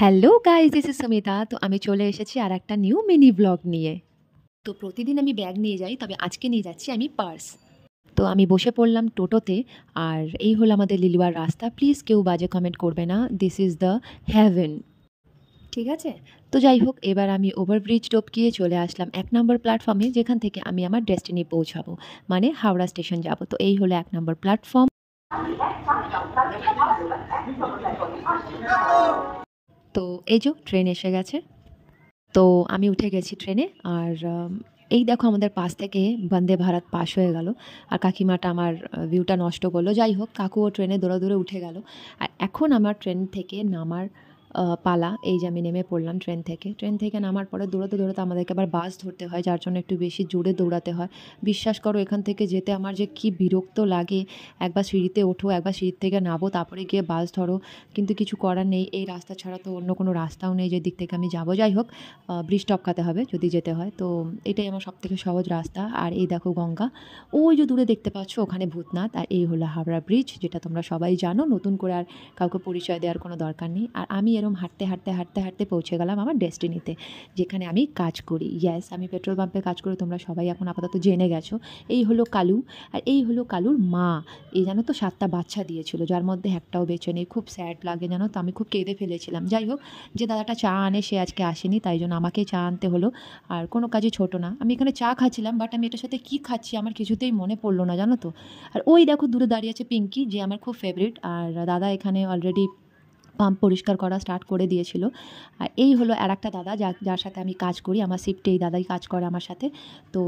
Hello guys, this is Sumita. তো আমি চলে এসেছি আর একটা নিউ মিনি ব্লগ নিয়ে। তো প্রতিদিন আমি ব্যাগ নিয়ে যাই, তবে আজকে নিয়ে যাচ্ছি আমি পার্স। তো আমি বসে পড়লাম টোটোতে, আর এই হলো আমাদের লিলুয়ার রাস্তা। প্লিজ কেউ বাজে কমেন্ট করবে না, দিস ইজ দ্য হ্যাভেন। ঠিক আছে? তো যাই হোক, এবার আমি ওভারব্রিজ টপকিয়ে চলে আসলাম ১ নম্বর প্ল্যাটফর্মে, যেখান থেকে আমি আমার ডেস্টিনি পৌঁছাবো, মানে হাওড়া স্টেশন যাব। তো এই হলো ১ নম্বর প্ল্যাটফর্ম। তো এই যে ট্রেন এসে গেছে। তো আমি উঠে গেছি ট্রেনে, আর এই দেখো আমাদের পাশ থেকে বন্দে ভারত পাশ হয়ে গেল, আর কাকিমাটা আমার ভিউটা নষ্ট করলো। যাই হোক, কাকুও ট্রেনে দৌড়ে দৌড়ে উঠে গেল, আর এখন আমার ট্রেন থেকে নামার পালা। এই যে আমি নেমে পড়লাম ট্রেন থেকে নামার পরে দৌড়াতে দৌড়াতে আমাদেরকে আবার বাস ধরতে হয়, যার জন্য একটু বেশি জোরে দৌড়াতে হয়। বিশ্বাস করো, এখান থেকে যেতে আমার যে কি বিরক্ত লাগে। একবার সিঁড়িতে ওঠো, একবার সিঁড়ির থেকে নামো, তারপরে গিয়ে বাস ধরো। কিন্তু কিছু করার নেই, এই রাস্তা ছাড়া তো অন্য কোনো রাস্তাও নেই যে দিক থেকে আমি যাবো। যাই হোক, ব্রিজ টপকাতে হবে যদি যেতে হয়, তো এটাই আমার সবথেকে সহজ রাস্তা। আর এই দেখো গঙ্গা, ওই যে দূরে দেখতে পাচ্ছ, ওখানে ভূতনাথ। আর এই হলো হাওড়া ব্রিজ, যেটা তোমরা সবাই জানো, নতুন করে আর কাউকে পরিচয় দেওয়ার কোনো দরকার নেই। আর আমি এরম হাঁটতে হাঁটতে হাঁটতে হাঁটতে পৌঁছে গেলাম আমার ডেস্টিনিতে, যেখানে আমি কাজ করি। ইয়েস, আমি পেট্রোল পাম্পে কাজ করি, তোমরা সবাই এখন আপাতত জেনে গেছো। এই হলো কালু, আর এই হলো কালুর মা। এই জানো তো 7টা বাচ্চা দিয়েছিল, যার মধ্যে একটাও বেঁচে নেই। খুব স্যাড লাগে জানো তো, আমি খুব কেঁদে ফেলেছিলাম। যাই হোক, যে দাদাটা চা আনে সে আজকে আসেনি, তাই জন্য আমাকেই চা আনতে হলো। আর কোনো কাজই ছোট না, আমি এখানে চা খাচ্ছিলাম, বাট আমি এটার সাথে কী খাচ্ছি আমার কিছুতেই মনে পড়লো না, জানো তো। আর ওই দেখো দূরে দাঁড়িয়ে আছে পিঙ্কি, যে আমার খুব ফেভারিট। আর দাদা এখানে অলরেডি পাম্প পরিষ্কার করা স্টার্ট করে দিয়েছিল। আর এই হলো আরেকটা দাদা, যার সাথে আমি কাজ করি, আমার শিফটে এই দাদাই কাজ করে আমার সাথে। তো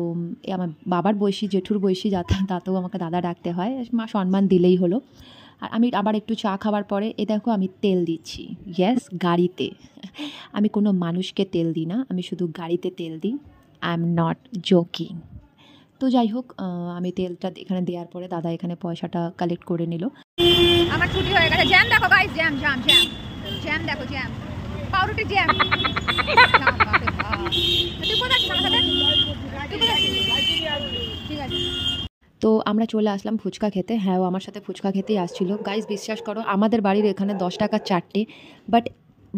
এ আমার বাবার বয়সী, জেঠুর বয়সী তাতেও আমাকে দাদা ডাকতে হয়, মা সম্মান দিলেই হলো। আর আমি আবার একটু চা খাওয়ার পরে এ দেখো আমি তেল দিচ্ছি। ইয়েস, গাড়িতে। আমি কোনো মানুষকে তেল দিই না, আমি শুধু গাড়িতে তেল দিই। I am not joking. তো যাই হোক, আমি তেলটা এখানে দেওয়ার পরে দাদা এখানে পয়সাটা কালেক্ট করে নিল। আমার ছুটি হয়ে গেছে। জ্যাম দেখো guys, jam jam jam jam দেখো, জ্যাম পাউরুটি জ্যাম। তুই কোথায় আছিস আমার সাথে? তুই কোথায় আছিস? ঠিক আছে। তো আমরা চলে আসলাম ফুচকা খেতে। হ্যাঁ, ও আমার সাথে ফুচকা খেতেই আসছিল। গাইস, বিশ্বাস করো, আমাদের বাড়ির এখানে 10 টাকার চারটে, বাট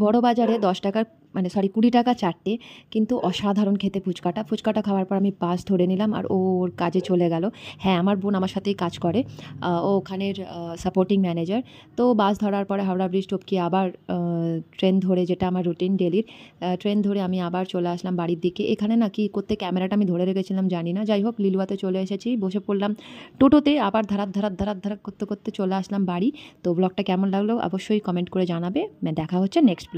বড় বাজারে 10 টাকার, মানে সরি 20 টাকা চারটে। কিন্তু অসাধারণ খেতে ফুচকাটা খাওয়ার পর আমি বাস ধরে নিলাম, আর ও ওর কাজে চলে গেল। হ্যাঁ, আমার বোন আমার সাথেই কাজ করে, ও ওখানের সাপোর্টিং ম্যানেজার। তো বাস ধরার পরে হাওড়া ব্রিজ টপকিয়ে আবার ট্রেন ধরে, যেটা আমার রুটিন ডেলির, ট্রেন ধরে আমি আবার চলে আসলাম বাড়ির দিকে। এখানে না কি করতে ক্যামেরাটা আমি ধরে রেখেছিলাম জানি না। যাই হোক, লিলুয়াতে চলে এসেছি, বসে পড়লাম টোটোতে, আবার ধারাত ধারাত ধারাত ধারাত করতে করতে চলে আসলাম বাড়ি। তো ব্লগটা কেমন লাগলো অবশ্যই কমেন্ট করে জানাবে। দেখা হচ্ছে নেক্সট ব্লগ।